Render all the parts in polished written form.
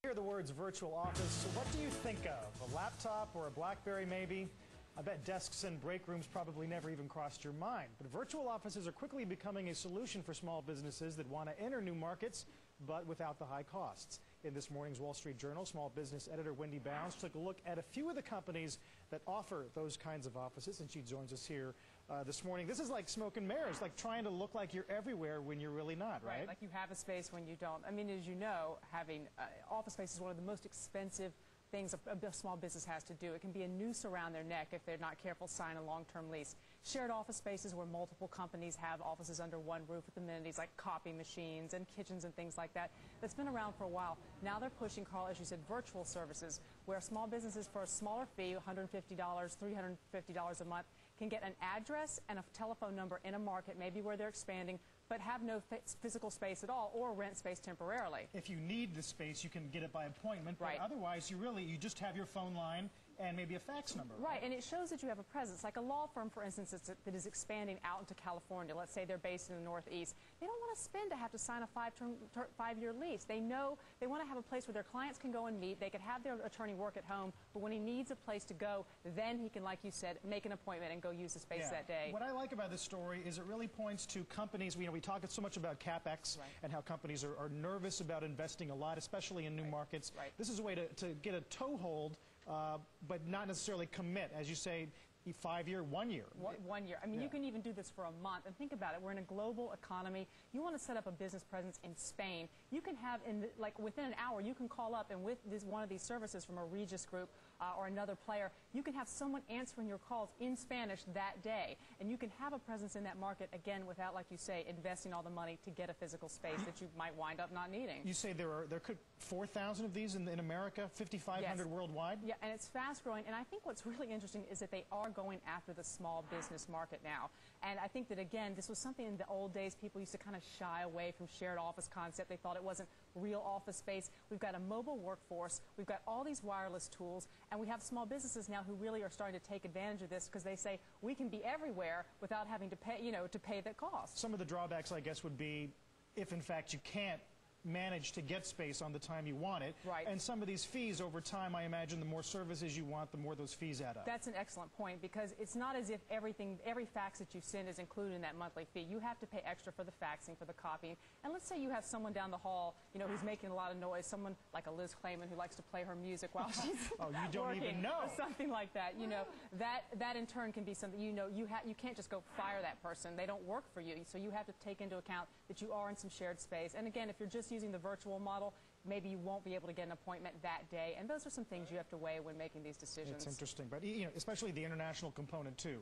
Hear the words virtual office, so what do you think of? A laptop or a BlackBerry maybe? I bet desks and break rooms probably never even crossed your mind. But virtual offices are quickly becoming a solution for small businesses that want to enter new markets, but without the high costs. In this morning's Wall Street Journal, small business editor Wendy Bounds took a look at a few of the companies that offer those kinds of offices, and she joins us here this morning. This is like smoke and mirrors, like trying to look like you're everywhere when you're really not, right? Like you have a space when you don't. I mean, as you know, having office space is one of the most expensive things a small business has to do. It can be a noose around their neck if they're not careful to sign a long-term lease. Shared office spaces where multiple companies have offices under one roof with amenities like copy machines and kitchens and things like that. That's been around for a while. Now they're pushing, Carl, as you said, virtual services where small businesses for a smaller fee, $150, $350 a month, can get an address and a telephone number in a market, maybe where they're expanding, but have no physical space at all or rent space temporarily. If you need the space, you can get it by appointment, but right. Otherwise you just have your phone line and maybe a fax number. Right, and it shows that you have a presence. Like a law firm, for instance, that is expanding out into California. Let's say they're based in the Northeast. They don't want to spend to have to sign a five-year lease. They know they want to have a place where their clients can go and meet. They could have their attorney work at home, but when he needs a place to go, then he can, like you said, make an appointment and go use the space that day. What I like about this story is it really points to companies. We talk so much about CapEx and how companies are nervous about investing a lot, especially in new markets. This is a way to get a toehold, but not necessarily commit, as you say, 5 year, 1 year. 1 year. I mean, you can even do this for a month. And think about it. We're in a global economy. You want to set up a business presence in Spain. You can have, within an hour, you can call up and with one of these services from a Regis group or another player, you can have someone answering your calls in Spanish that day. And you can have a presence in that market, again, without, like you say, investing all the money to get a physical space that you might wind up not needing. You say there could 4,000 of these in America, 5,500 worldwide? Yeah, and it's fast growing. And I think what's really interesting is that they are going after the small business market now. And I think that, again, this was something in the old days people used to kind of shy away from shared office concept. They thought it wasn't real office space. We've got a mobile workforce. We've got all these wireless tools. And we have small businesses now who really are starting to take advantage of this because they say we can be everywhere without having to pay, to pay that cost. Some of the drawbacks, I guess, would be if, in fact, you can't manage to get space on the time you want it. And some of these fees over time, I imagine the more services you want, the more those fees add up. That's an excellent point because it's not as if every fax that you send is included in that monthly fee. You have to pay extra for the faxing, for the copying. And let's say you have someone down the hall, who's making a lot of noise, someone like a Liz Clayman who likes to play her music while she's oh, you don't working, even know. Or something like that. That in turn can be something, you can't just go fire that person. They don't work for you. So you have to take into account that you are in some shared space. And again, if you're just using the virtual model, maybe you won't be able to get an appointment that day. And those are some things you have to weigh when making these decisions. It's interesting, but especially the international component too.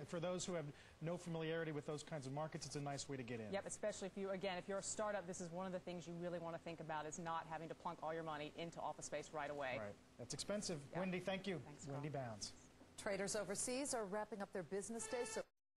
For those who have no familiarity with those kinds of markets, it's a nice way to get in. Yep, especially if you're a startup, this is one of the things you really want to think about is not having to plunk all your money into office space right away. Right. That's expensive. Wendy, thank you. Thanks, Wendy Bounds. Traders overseas are wrapping up their business day, so